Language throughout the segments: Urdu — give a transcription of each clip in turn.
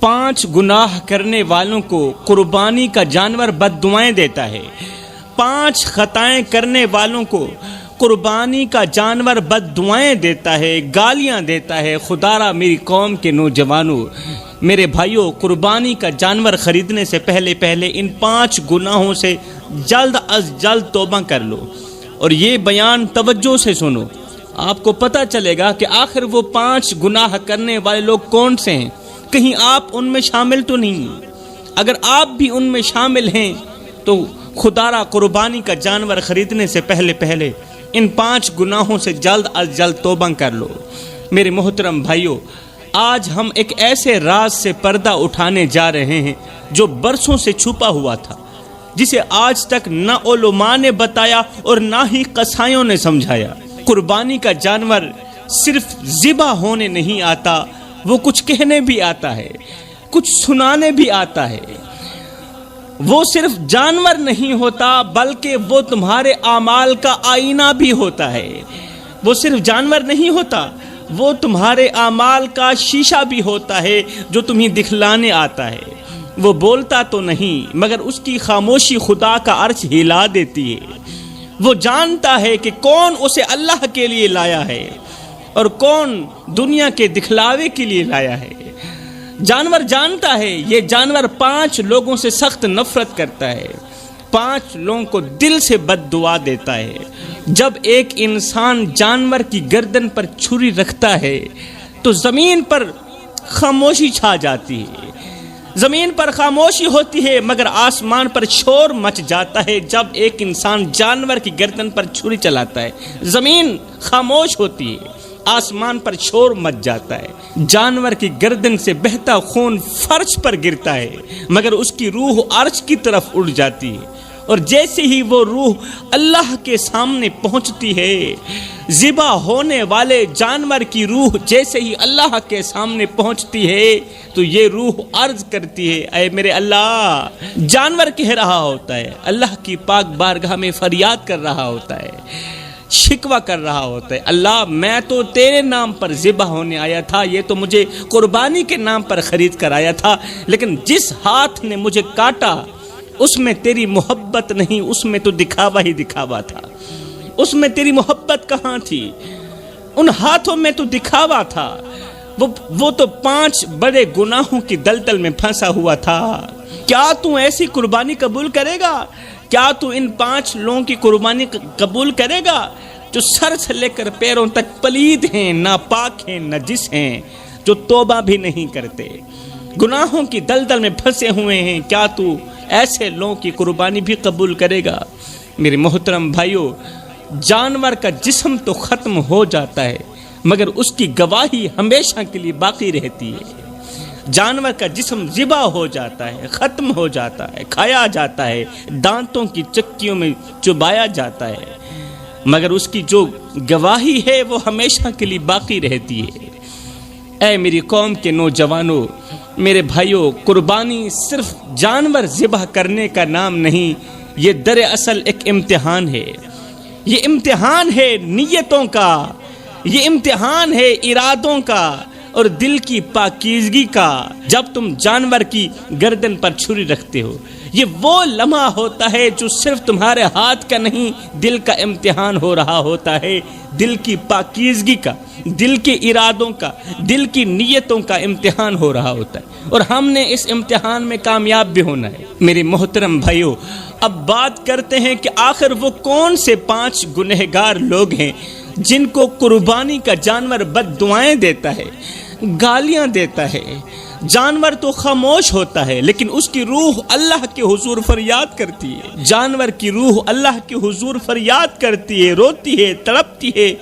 5 گناہ کرنے والوں کو قربانی کا جانور بد دعائیں دیتا ہے، 5 خطائیں کرنے والوں کو قربانی کا جانور بد دعائیں دیتا ہے، گالیاں دیتا ہے۔ خدا را میری قوم کے نوجوانوں، میرے بھائیوں، قربانی کا جانور خریدنے سے پہلے ان 5 گناہوں سے جلد از جلد توبہ کر لو، اور یہ بیان توجہ سے سنو، آپ کو پتہ چلے گا کہ آخر وہ 5 گناہ کرنے والے لوگ کون سے ہیں، کہیں آپ ان میں شامل تو نہیں۔ اگر آپ بھی ان میں شامل ہیں تو خدا را قربانی کا جانور خریدنے سے پہلے ان 5 گناہوں سے جلد از جلد توبہ کر لو۔ میرے محترم بھائیوں، آج ہم ایک ایسے راز سے پردہ اٹھانے جا رہے ہیں جو برسوں سے چھپا ہوا تھا، جسے آج تک نہ علماء نے بتایا اور نہ ہی قصائیوں نے سمجھایا۔ قربانی کا جانور صرف ذبح ہونے نہیں آتا، وہ کچھ کہنے بھی آتا ہے، کچھ سنانے بھی آتا ہے۔ وہ صرف جانور نہیں ہوتا بلکہ وہ تمہارے اعمال کا آئینہ بھی ہوتا ہے۔ وہ صرف جانور نہیں ہوتا، وہ تمہارے اعمال کا شیشہ بھی ہوتا ہے جو تمہیں دکھلانے آتا ہے۔ وہ بولتا تو نہیں مگر اس کی خاموشی خدا کا عرش ہلا دیتی ہے۔ وہ جانتا ہے کہ کون اسے اللہ کے لیے لایا ہے اور کون دنیا کے دکھلاوے کے لیے لایا ہے۔ جانور جانتا ہے، یہ جانور 5 لوگوں سے سخت نفرت کرتا ہے، 5 لوگوں کو دل سے بد دعا دیتا ہے۔ جب ایک انسان جانور کی گردن پر چھری رکھتا ہے تو زمین پر خاموشی چھا جاتی ہے، زمین پر خاموشی ہوتی ہے مگر آسمان پر شور مچ جاتا ہے۔ جب ایک انسان جانور کی گردن پر چھری چلاتا ہے، زمین خاموش ہوتی ہے، آسمان پر شور مچ جاتا ہے۔ جانور کی گردن سے بہتا خون فرش پر گرتا ہے مگر اس کی روح عرش کی طرف اڑ جاتی ہے، اور جیسے ہی وہ روح اللہ کے سامنے پہنچتی ہے، ذبح ہونے والے جانور کی روح جیسے ہی اللہ کے سامنے پہنچتی ہے تو یہ روح عرض کرتی ہے، اے میرے اللہ۔ جانور کہہ رہا ہوتا ہے، اللہ کی پاک بارگاہ میں فریاد کر رہا ہوتا ہے، شکوہ کر رہا ہوتا ہے، اللہ میں تو تیرے نام پر ذبح ہونے آیا تھا، یہ تو مجھے قربانی کے نام پر خرید کر آیا تھا، لیکن جس ہاتھ نے مجھے کاٹا اس میں تیری محبت نہیں، اس میں تو دکھاوا ہی دکھاوا تھا، اس میں تیری محبت کہاں تھی؟ ان ہاتھوں میں تو دکھاوا تھا، وہ تو 5 بڑے گناہوں کی دلدل میں پھنسا ہوا تھا۔ کیا تو ایسی قربانی قبول کرے گا؟ کیا تو ان 5 لوگوں کی قربانی قبول کرے گا جو سر سے لے کر پیروں تک پلید ہیں، ناپاک ہیں، نجس ہیں، جو توبہ بھی نہیں کرتے، گناہوں کی دلدل میں پھنسے ہوئے ہیں؟ کیا تو ایسے لوگوں کی قربانی بھی قبول کرے گا؟ میرے محترم بھائیوں، جانور کا جسم تو ختم ہو جاتا ہے مگر اس کی گواہی ہمیشہ کے لیے باقی رہتی ہے۔ جانور کا جسم ذبح ہو جاتا ہے، ختم ہو جاتا ہے، کھایا جاتا ہے، دانتوں کی چکیوں میں چبایا جاتا ہے، مگر اس کی جو گواہی ہے وہ ہمیشہ کے لیے باقی رہتی ہے۔ اے میری قوم کے نوجوانوں، میرے بھائیوں، قربانی صرف جانور ذبح کرنے کا نام نہیں، یہ دراصل ایک امتحان ہے۔ یہ امتحان ہے نیتوں کا، یہ امتحان ہے ارادوں کا اور دل کی پاکیزگی کا۔ جب تم جانور کی گردن پر چھری رکھتے ہو، یہ وہ لمحہ ہوتا ہے جو صرف تمہارے ہاتھ کا نہیں، دل کا امتحان ہو رہا ہوتا ہے، دل کی پاکیزگی کا، دل کے ارادوں کا، دل کی نیتوں کا امتحان ہو رہا ہوتا ہے، اور ہم نے اس امتحان میں کامیاب بھی ہونا ہے۔ میرے محترم بھائیوں، اب بات کرتے ہیں کہ آخر وہ کون سے 5 گنہگار لوگ ہیں جن کو قربانی کا جانور بد دعائیں دیتا ہے، گالیاں دیتا ہے۔ جانور تو خاموش ہوتا ہے لیکن اس کی روح اللہ کے حضور فریاد کرتی ہے، جانور کی روح اللہ کے حضور فریاد کرتی ہے، روتی ہے، تڑپتی ہے،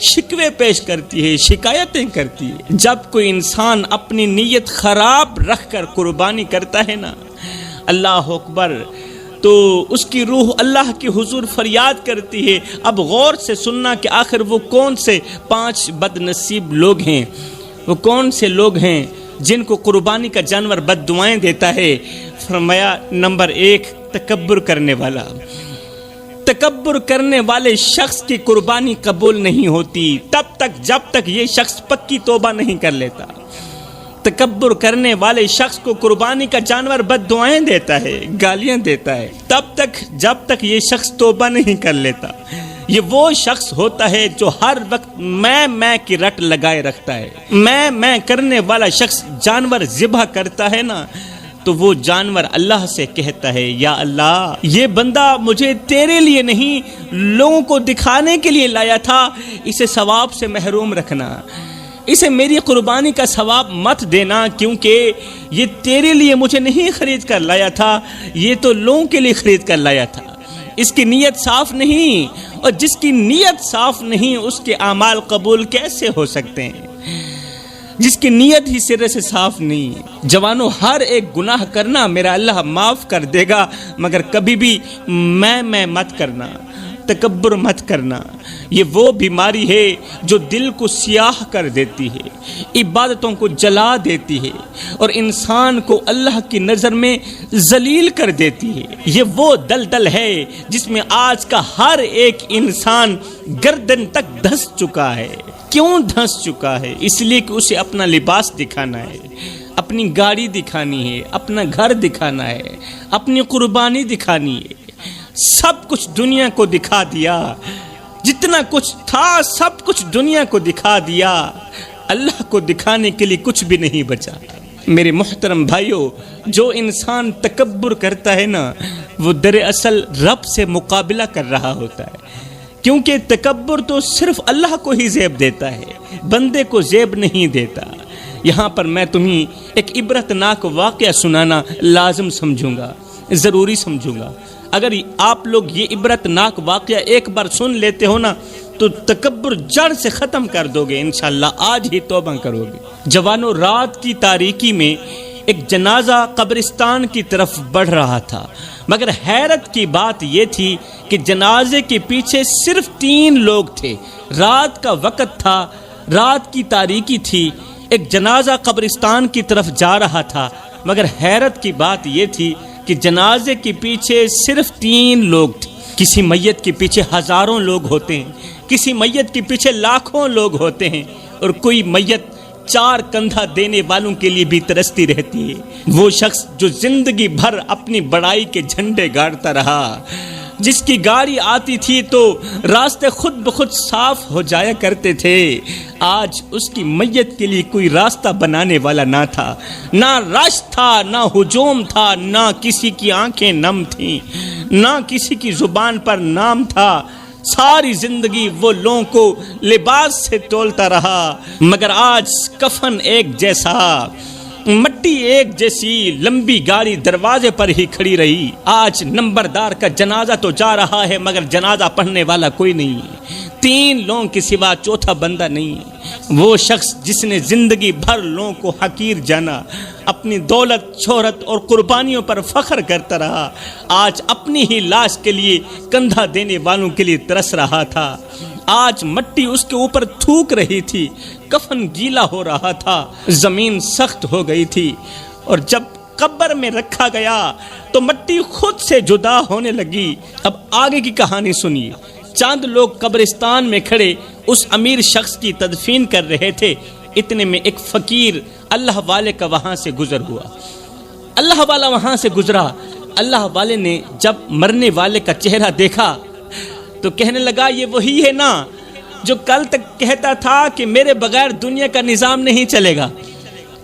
شکوے پیش کرتی ہے، شکایتیں کرتی ہے۔ جب کوئی انسان اپنی نیت خراب رکھ کر قربانی کرتا ہے نا، اللہ اکبر، تو اس کی روح اللہ کے حضور فریاد کرتی ہے۔ اب غور سے سننا کہ آخر وہ کون سے 5 بد نصیب لوگ ہیں، وہ کون سے لوگ ہیں جن کو قربانی کا جانور بد دعائیں دیتا ہے۔ فرمایا نمبر 1، تکبر کرنے والا۔ تکبر کرنے والے شخص کی قربانی قبول نہیں ہوتی تب تک جب تک یہ شخص پکی توبہ نہیں کر لیتا۔ تکبر کرنے والے شخص کو قربانی کا جانور بد دعائیں دیتا ہے، گالیاں دیتا ہے، تب تک جب تک یہ شخص توبہ نہیں کر لیتا۔ یہ وہ شخص ہوتا ہے جو ہر وقت میں کی رٹ لگائے رکھتا ہے۔ میں کرنے والا شخص جانور ذبح کرتا ہے نا، تو وہ جانور اللہ سے کہتا ہے، یا اللہ یہ بندہ مجھے تیرے لیے نہیں لوگوں کو دکھانے کے لیے لایا تھا، اسے ثواب سے محروم رکھنا، اسے میری قربانی کا ثواب مت دینا، کیونکہ یہ تیرے لیے مجھے نہیں خرید کر لایا تھا، یہ تو لوگوں کے لیے خرید کر لایا تھا۔ اس کی نیت صاف نہیں، اور جس کی نیت صاف نہیں اس کے اعمال قبول کیسے ہو سکتے ہیں؟ جس کی نیت ہی سرے سے صاف نہیں۔ جوانوں، ہر ایک گناہ کرنا میرا اللہ معاف کر دے گا، مگر کبھی بھی میں مت کرنا، تکبر مت کرنا۔ یہ وہ بیماری ہے جو دل کو سیاہ کر دیتی ہے، عبادتوں کو جلا دیتی ہے، اور انسان کو اللہ کی نظر میں ذلیل کر دیتی ہے۔ یہ وہ دلدل ہے جس میں آج کا ہر ایک انسان گردن تک دھس چکا ہے۔ کیوں دھس چکا ہے؟ اس لیے کہ اسے اپنا لباس دکھانا ہے، اپنی گاڑی دکھانی ہے، اپنا گھر دکھانا ہے، اپنی قربانی دکھانی ہے۔ سب کچھ دنیا کو دکھا دیا، جتنا کچھ تھا سب کچھ دنیا کو دکھا دیا، اللہ کو دکھانے کے لیے کچھ بھی نہیں بچا۔ میرے محترم بھائیوں، جو انسان تکبر کرتا ہے نا، وہ دراصل رب سے مقابلہ کر رہا ہوتا ہے، کیونکہ تکبر تو صرف اللہ کو ہی زیب دیتا ہے، بندے کو زیب نہیں دیتا۔ یہاں پر میں تمہیں ایک عبرتناک واقعہ سنانا لازم سمجھوں گا، ضروری سمجھوں گا۔ اگر آپ لوگ یہ عبرتناک واقعہ ایک بار سن لیتے ہو نا، تو تکبر جڑ سے ختم کر دو گے انشاءاللہ، آج ہی توبہ کرو گے۔ جوانوں، رات کی تاریکی میں ایک جنازہ قبرستان کی طرف بڑھ رہا تھا، مگر حیرت کی بات یہ تھی کہ جنازے کے پیچھے صرف 3 لوگ تھے۔ رات کا وقت تھا، رات کی تاریکی تھی، ایک جنازہ قبرستان کی طرف جا رہا تھا، مگر حیرت کی بات یہ تھی کہ جنازے کے پیچھے صرف 3 لوگ تھے۔ کسی میت کے پیچھے ہزاروں لوگ ہوتے ہیں، کسی میت کے پیچھے لاکھوں لوگ ہوتے ہیں، اور کوئی میت 4 کندھا دینے والوں کے لیے بھی ترستی رہتی ہے۔ وہ شخص جو زندگی بھر اپنی بڑائی کے جھنڈے گاڑتا رہا، جس کی گاڑی آتی تھی تو راستے خود بخود صاف ہو جایا کرتے تھے، آج اس کی میت کے لیے کوئی راستہ بنانے والا نہ تھا، نہ رش تھا، نہ ہجوم تھا، نہ کسی کی آنکھیں نم تھیں، نہ کسی کی زبان پر نام تھا۔ ساری زندگی وہ لوگوں کو لباس سے تولتا رہا، مگر آج کفن ایک جیسا، مٹی ایک جیسی لمبی گاڑی دروازے پر ہی کھڑی رہی۔ آج نمبردار کا جنازہ تو جا رہا ہے، مگر جنازہ پڑھنے والا کوئی نہیں، 3 لوگوں کے سوا چوتھا بندہ نہیں۔ وہ شخص جس نے زندگی بھر لوگوں کو حقیر جانا، اپنی دولت، شہرت اور قربانیوں پر فخر کرتا رہا، آج اپنی ہی لاش کے لیے کندھا دینے والوں کے لیے ترس رہا تھا۔ آج مٹی اس کے اوپر تھوک رہی تھی، کفن گیلا ہو رہا تھا، زمین سخت ہو گئی تھی، اور جب قبر میں رکھا گیا تو مٹی خود سے جدا ہونے لگی۔ اب آگے کی کہانی سنیے۔ چند لوگ قبرستان میں کھڑے اس امیر شخص کی تدفین کر رہے تھے، اتنے میں ایک فقیر اللہ والے کا وہاں سے گزر ہوا۔ اللہ والا وہاں سے گزرا، اللہ والے نے جب مرنے والے کا چہرہ دیکھا تو کہنے لگا، یہ وہی ہے نا جو کل تک کہتا تھا کہ میرے بغیر دنیا کا نظام نہیں چلے گا،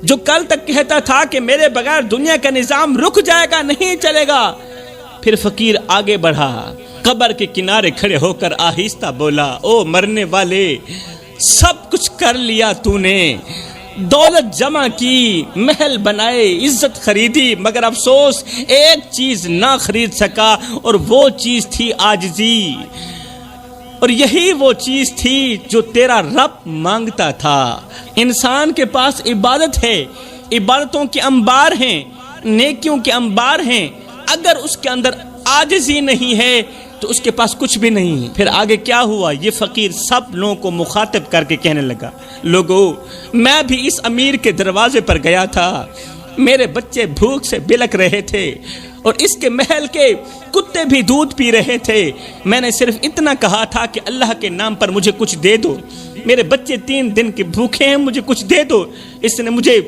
جو کل تک کہتا تھا کہ میرے بغیر دنیا کا نظام رک جائے گا، نہیں چلے گا۔ پھر فقیر آگے بڑھا، قبر کے کنارے کھڑے ہو کر آہستہ بولا، او مرنے والے، سب کچھ کر لیا تو نے، دولت جمع کی، محل بنائے، عزت خریدی، مگر افسوس ایک چیز نہ خرید سکا، اور وہ چیز تھی عاجزی، اور یہی وہ چیز تھی جو تیرا رب مانگتا تھا۔ انسان کے پاس عبادت ہے، عبادتوں کے انبار ہیں، نیکیوں کے انبار ہیں، اگر اس کے اندر عاجزی نہیں ہے تو اس کے پاس کچھ بھی نہیں ہے۔ پھر آگے کیا ہوا؟ یہ فقیر سب لوگوں کو مخاطب کر کے کہنے لگا، لوگو، میں بھی اس امیر کے دروازے پر گیا تھا، میرے بچے بھوک سے بلک رہے تھے، اور اس کے محل کے کتے بھی دودھ پی رہے تھے، میں نے صرف اتنا کہا تھا کہ اللہ کے نام پر مجھے کچھ دے دو، میرے بچے 3 دن کے بھوکے ہیں، مجھے کچھ دے دو۔ اس نے مجھے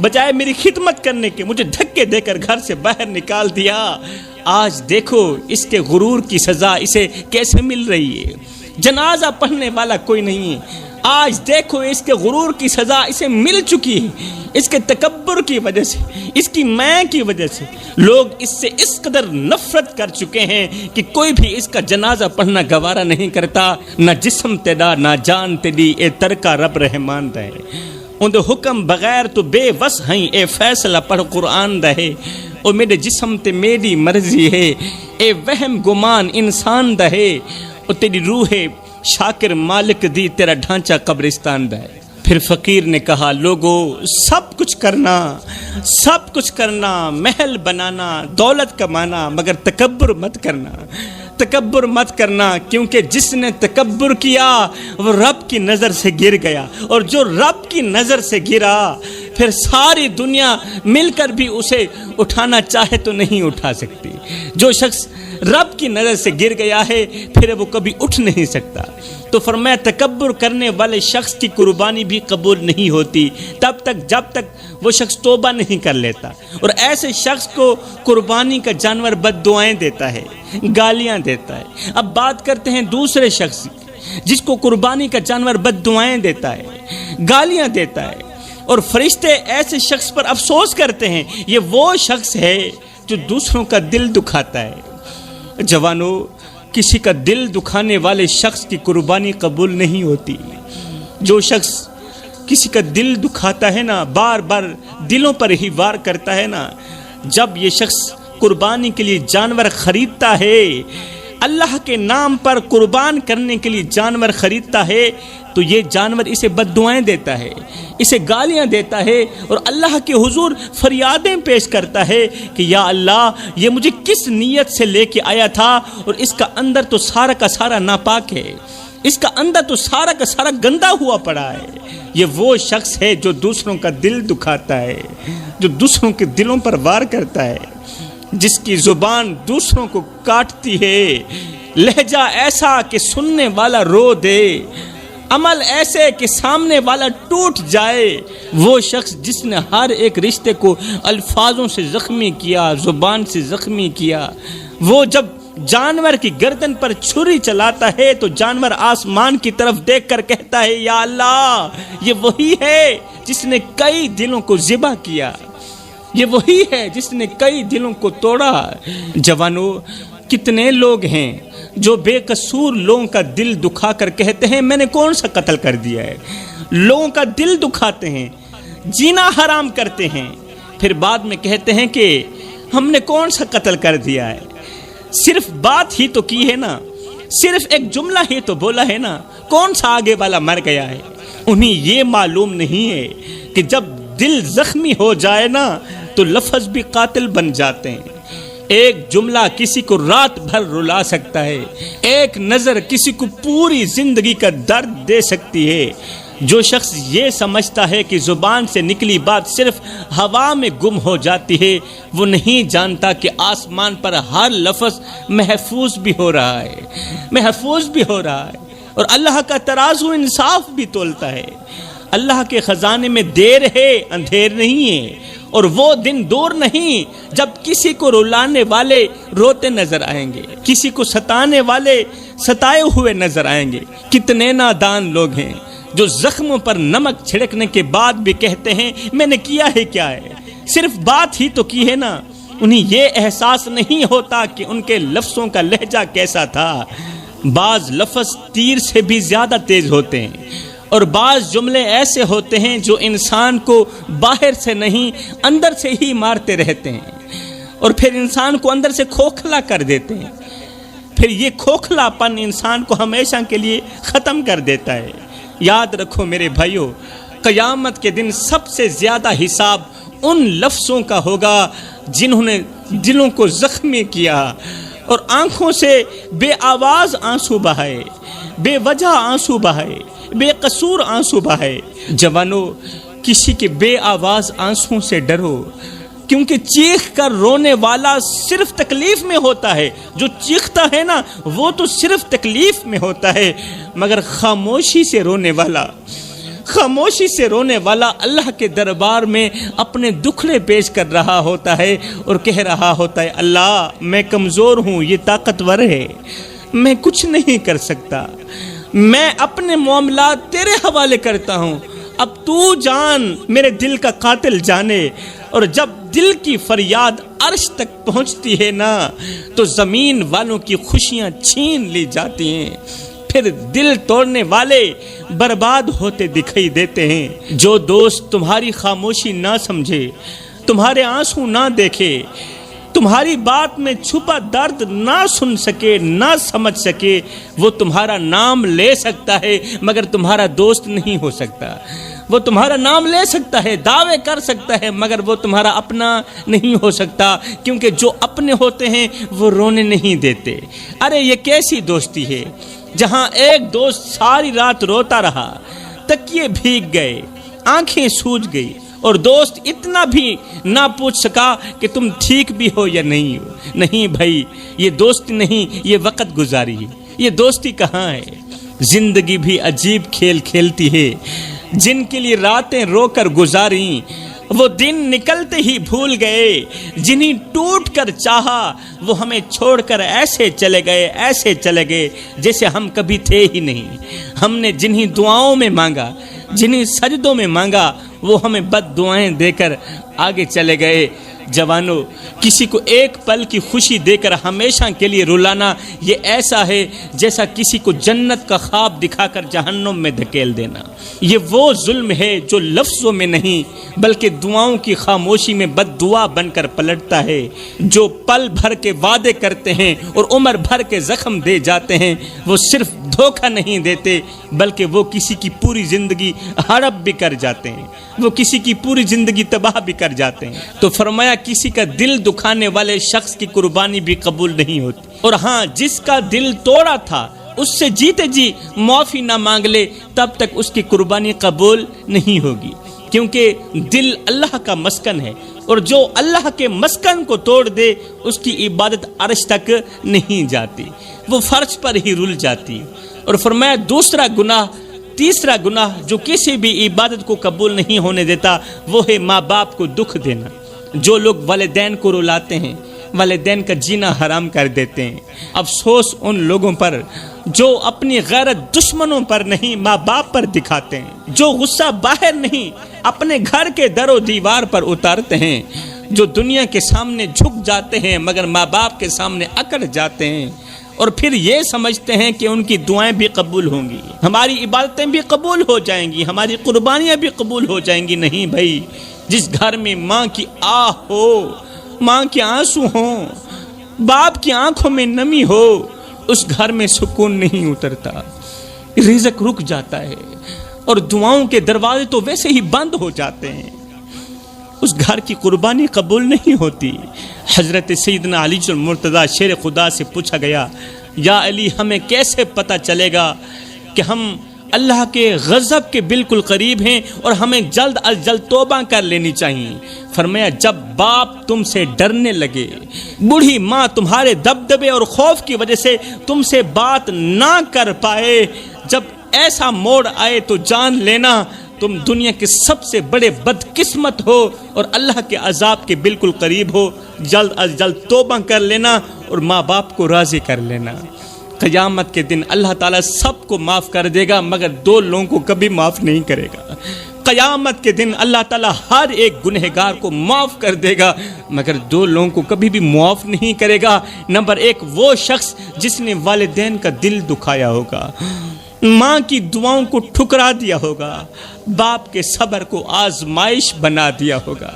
بجائے میری خدمت کرنے کے مجھے دھکے دے کر گھر سے باہر نکال دیا. آج دیکھو اس کے غرور کی سزا اسے کیسے مل رہی ہے. جنازہ پڑھنے والا کوئی نہیں ہے. آج دیکھو اس کے غرور کی سزا اسے مل چکی ہے. اس کے تکبر کی وجہ سے، اس کی میں کی وجہ سے لوگ اس سے اس قدر نفرت کر چکے ہیں کہ کوئی بھی اس کا جنازہ پڑھنا گوارا نہیں کرتا. نہ جسم تیرا نہ جان تیری، اے ترکا رب رحمان دے. ان حکم بغیر تو بے وس ہیں، اے فیصلہ پڑھ قرآن دے. او میرے جسم تے میری مرضی ہے، اے وہم گمان انسان دے. او تیری روح شاکر مالک دی، تیرا ڈھانچہ قبرستان دے. پھر فقیر نے کہا لوگو سب کچھ کرنا، محل بنانا، دولت کمانا، مگر تکبر مت کرنا، کیونکہ جس نے تکبر کیا وہ رب کی نظر سے گر گیا، اور جو رب کی نظر سے گرا پھر ساری دنیا مل کر بھی اسے اٹھانا چاہے تو نہیں اٹھا سکتی. جو شخص رب کی نظر سے گر گیا ہے پھر وہ کبھی اٹھ نہیں سکتا. تو فرمایا تکبر کرنے والے شخص کی قربانی بھی قبول نہیں ہوتی تب تک جب تک وہ شخص توبہ نہیں کر لیتا. اور ایسے شخص کو قربانی کا جانور بد دعائیں دیتا ہے، گالیاں دیتا ہے. اب بات کرتے ہیں دوسرے شخص جس کو قربانی کا جانور بد دعائیں دیتا ہے، گالیاں دیتا ہے، اور فرشتے ایسے شخص پر افسوس کرتے ہیں. یہ وہ شخص ہے جو دوسروں کا دل دکھاتا ہے. جوانو، کسی کا دل دکھانے والے شخص کی قربانی قبول نہیں ہوتی. جو شخص کسی کا دل دکھاتا ہے نا، بار بار دلوں پر ہی وار کرتا ہے نا، جب یہ شخص قربانی کے لیے جانور خریدتا ہے، اللہ کے نام پر قربان کرنے کے لیے جانور خریدتا ہے، تو یہ جانور اسے بد دعائیں دیتا ہے، اسے گالیاں دیتا ہے، اور اللہ کے حضور فریادیں پیش کرتا ہے کہ یا اللہ یہ مجھے کس نیت سے لے کے آیا تھا، اور اس کا اندر تو سارا کا سارا ناپاک ہے، اس کا اندر تو سارا کا سارا گندا ہوا پڑا ہے. یہ وہ شخص ہے جو دوسروں کا دل دکھاتا ہے، جو دوسروں کے دلوں پر وار کرتا ہے، جس کی زبان دوسروں کو کاٹتی ہے، لہجہ ایسا کہ سننے والا رو دے، عمل ایسے کہ سامنے والا ٹوٹ جائے. وہ شخص جس نے ہر ایک رشتے کو الفاظوں سے زخمی کیا، زبان سے زخمی کیا، وہ جب جانور کی گردن پر چھری چلاتا ہے تو جانور آسمان کی طرف دیکھ کر کہتا ہے یا اللہ یہ وہی ہے جس نے کئی دلوں کو ذبح کیا، یہ وہی ہے جس نے کئی دلوں کو توڑا. جوانو، کتنے لوگ ہیں جو بے قصور لوگوں کا دل دکھا کر کہتے ہیں میں نے کون سا قتل کر دیا ہے. لوگوں کا دل دکھاتے ہیں، جینا حرام کرتے ہیں، پھر بعد میں کہتے ہیں کہ ہم نے کون سا قتل کر دیا ہے. صرف بات ہی تو کی ہے نا، صرف ایک جملہ ہی تو بولا ہے نا، کون سا آگے والا مر گیا ہے. انہیں یہ معلوم نہیں ہے کہ جب دل زخمی ہو جائے نا تو لفظ بھی قاتل بن جاتے ہیں. ایک جملہ کسی کو رات بھر رلا سکتا ہے، ایک نظر کسی کو پوری زندگی کا درد دے سکتی ہے. جو شخص یہ سمجھتا ہے کہ زبان سے نکلی بات صرف ہوا میں گم ہو جاتی ہے، وہ نہیں جانتا کہ آسمان پر ہر لفظ محفوظ بھی ہو رہا ہے، اور اللہ کا ترازو انصاف بھی تولتا ہے. اللہ کے خزانے میں دیر ہے، اندھیر نہیں ہے، اور وہ دن دور نہیں جب کسی کو رلانے والے روتے نظر آئیں گے، کسی کو ستانے والے ستائے ہوئے نظر آئیں گے. کتنے نادان لوگ ہیں جو زخموں پر نمک چھڑکنے کے بعد بھی کہتے ہیں میں نے کیا ہے کیا ہے، صرف بات ہی تو کی ہے نا. انہیں یہ احساس نہیں ہوتا کہ ان کے لفظوں کا لہجہ کیسا تھا. بعض لفظ تیر سے بھی زیادہ تیز ہوتے ہیں، اور بعض جملے ایسے ہوتے ہیں جو انسان کو باہر سے نہیں اندر سے ہی مارتے رہتے ہیں، اور پھر انسان کو اندر سے کھوکھلا کر دیتے ہیں. پھر یہ کھوکھلا پن انسان کو ہمیشہ کے لیے ختم کر دیتا ہے. یاد رکھو میرے بھائیو، قیامت کے دن سب سے زیادہ حساب ان لفظوں کا ہوگا جنہوں نے دلوں کو زخمی کیا اور آنکھوں سے بے آواز آنسو بہائے، بے وجہ آنسو بہائے، بے قصور آنسو بہائے. جوانو، کسی کے بے آواز آنسوں سے ڈرو، کیونکہ چیخ کر رونے والا صرف تکلیف میں ہوتا ہے. جو چیختا ہے نا وہ تو صرف تکلیف میں ہوتا ہے، مگر خاموشی سے رونے والا، خاموشی سے رونے والا اللہ کے دربار میں اپنے دکھڑے پیش کر رہا ہوتا ہے اور کہہ رہا ہوتا ہے اللہ میں کمزور ہوں، یہ طاقتور ہے، میں کچھ نہیں کر سکتا، میں اپنے معاملات تیرے حوالے کرتا ہوں، اب تو جان، میرے دل کا قاتل جانے۔ اور جب دل کی فریاد عرش تک پہنچتی ہے نا تو زمین والوں کی خوشیاں چھین لی جاتی ہیں، پھر دل توڑنے والے برباد ہوتے دکھائی دیتے ہیں۔ جو دوست تمہاری خاموشی نہ سمجھے، تمہارے آنسو نہ دیکھے، تمہاری بات میں چھپا درد نہ سن سکے، نہ سمجھ سکے، وہ تمہارا نام لے سکتا ہے مگر تمہارا دوست نہیں ہو سکتا۔ وہ تمہارا نام لے سکتا ہے، دعوے کر سکتا ہے، مگر وہ تمہارا اپنا نہیں ہو سکتا، کیونکہ جو اپنے ہوتے ہیں وہ رونے نہیں دیتے۔ ارے یہ کیسی دوستی ہے جہاں ایک دوست ساری رات روتا رہا، تکیے بھیگ گئے، آنکھیں سوج گئی، اور دوست اتنا بھی نہ پوچھ سکا کہ تم ٹھیک بھی ہو یا نہیں ہو۔ نہیں بھائی، یہ دوستی نہیں، یہ وقت گزاری ہے۔ یہ دوستی کہاں ہے؟ زندگی بھی عجیب کھیل کھیلتی ہے۔ جن کے لیے راتیں رو کر گزاری، وہ دن نکلتے ہی بھول گئے۔ جنہیں ٹوٹ کر چاہا، وہ ہمیں چھوڑ کر ایسے چلے گئے جیسے ہم کبھی تھے ہی نہیں۔ ہم نے جنہیں دعاؤں میں مانگا، جنہیں سجدوں میں مانگا، وہ ہمیں بد دعائیں دے کر آگے چلے گئے۔ جوانوں، کسی کو ایک پل کی خوشی دے کر ہمیشہ کے لیے رلانا، یہ ایسا ہے جیسا کسی کو جنت کا خواب دکھا کر جہنم میں دھکیل دینا۔ یہ وہ ظلم ہے جو لفظوں میں نہیں بلکہ دعاؤں کی خاموشی میں بد دعا بن کر پلٹتا ہے۔ جو پل بھر کے وعدے کرتے ہیں اور عمر بھر کے زخم دے جاتے ہیں، وہ صرف دھوکہ نہیں دیتے بلکہ وہ کسی کی پوری زندگی ہڑپ بھی کر جاتے ہیں، وہ کسی کی پوری زندگی تباہ بھی کر جاتے ہیں۔ تو فرمایا کسی کا دل دکھانے والے شخص کی قربانی بھی قبول نہیں ہوتی، اور ہاں جس کا دل توڑا تھا اس سے جیتے جی معافی نہ مانگ لے تب تک اس کی قربانی قبول نہیں ہوگی، کیونکہ دل اللہ کا مسکن ہے، اور جو اللہ کے مسکن کو توڑ دے اس کی عبادت عرش تک نہیں جاتی، وہ فرش پر ہی رل جاتی۔ اور فرمایا تیسرا گناہ جو کسی بھی عبادت کو قبول نہیں ہونے دیتا، وہ ہے ماں باپ کو دکھ دینا۔ جو لوگ والدین کو رلاتے ہیں، والدین کا جینا حرام کر دیتے ہیں، افسوس ان لوگوں پر جو اپنی غیرت دشمنوں پر نہیں ماں باپ پر دکھاتے ہیں، جو غصہ باہر نہیں اپنے گھر کے در و دیوار پر اتارتے ہیں، جو دنیا کے سامنے جھک جاتے ہیں مگر ماں باپ کے سامنے اکڑ جاتے ہیں، اور پھر یہ سمجھتے ہیں کہ ان کی دعائیں بھی قبول ہوں گی، ہماری عبادتیں بھی قبول ہو جائیں گی، ہماری قربانیاں بھی قبول ہو جائیں گی۔ نہیں بھائی، جس گھر میں ماں کی آہ ہو، ماں کے آنسو ہوں، باپ کی آنکھوں میں نمی ہو، اس گھر میں سکون نہیں اترتا، رزق رک جاتا ہے، اور دعاؤں کے دروازے تو ویسے ہی بند ہو جاتے ہیں، اس گھر کی قربانی قبول نہیں ہوتی۔ حضرت سیدنا علی المرتضیٰ شیر خدا سے پوچھا گیا، یا علی ہمیں کیسے پتہ چلے گا کہ ہم اللہ کے غضب کے بالکل قریب ہیں اور ہمیں جلد از جلد توبہ کر لینی چاہیے؟ فرمایا جب باپ تم سے ڈرنے لگے، بوڑھی ماں تمہارے دبدبے اور خوف کی وجہ سے تم سے بات نہ کر پائے، جب ایسا موڑ آئے تو جان لینا تم دنیا کے سب سے بڑے بدقسمت ہو اور اللہ کے عذاب کے بالکل قریب ہو۔ جلد از جلد توبہ کر لینا اور ماں باپ کو راضی کر لینا۔ قیامت کے دن اللہ تعالیٰ سب کو معاف کر دے گا مگر دو لوگوں کو کبھی معاف نہیں کرے گا۔ قیامت کے دن اللہ تعالیٰ ہر ایک گنہگار کو معاف کر دے گا مگر دو لوگوں کو کبھی بھی معاف نہیں کرے گا۔ نمبر ایک، وہ شخص جس نے والدین کا دل دکھایا ہوگا، ماں کی دعاؤں کو ٹھکرا دیا ہوگا، باپ کے صبر کو آزمائش بنا دیا ہوگا،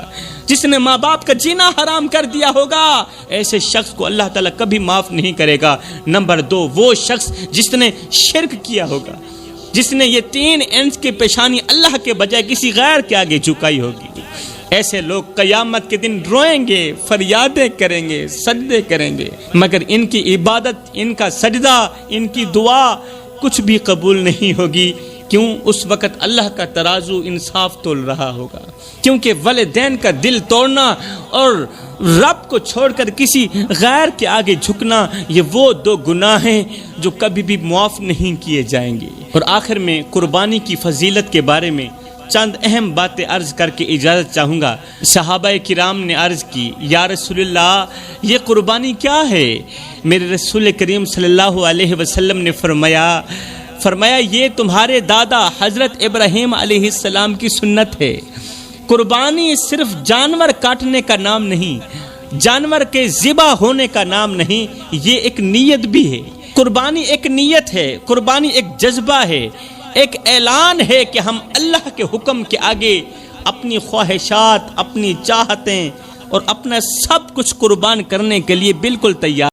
جس نے ماں باپ کا جینا حرام کر دیا ہوگا، ایسے شخص کو اللہ تعالیٰ کبھی معاف نہیں کرے گا۔ نمبر دو، وہ شخص جس نے شرک کیا ہوگا، جس نے یہ 3 انچ کی پیشانی اللہ کے بجائے کسی غیر کے آگے جھکائی ہوگی، ایسے لوگ قیامت کے دن روئیں گے، فریادیں کریں گے، سجدے کریں گے، مگر ان کی عبادت، ان کا سجدہ، ان کی دعا کچھ بھی قبول نہیں ہوگی۔ کیوں؟ اس وقت اللہ کا ترازو انصاف تول رہا ہوگا، کیونکہ والدین کا دل توڑنا اور رب کو چھوڑ کر کسی غیر کے آگے جھکنا، یہ وہ دو گناہ ہیں جو کبھی بھی معاف نہیں کیے جائیں گے۔ اور آخر میں قربانی کی فضیلت کے بارے میں چند اہم باتیں عرض کر کے اجازت چاہوں گا۔ صحابہ کرام نے عرض کی، یا رسول اللہ یہ قربانی کیا ہے؟ میرے رسول کریم صلی اللہ علیہ وسلم نے فرمایا یہ تمہارے دادا حضرت ابراہیم علیہ السلام کی سنت ہے۔ قربانی صرف جانور کاٹنے کا نام نہیں، جانور کے ذبح ہونے کا نام نہیں، یہ ایک نیت بھی ہے۔ قربانی ایک نیت ہے، قربانی ایک جذبہ ہے، ایک اعلان ہے کہ ہم اللہ کے حکم کے آگے اپنی خواہشات، اپنی چاہتیں اور اپنا سب کچھ قربان کرنے کے لیے بالکل تیار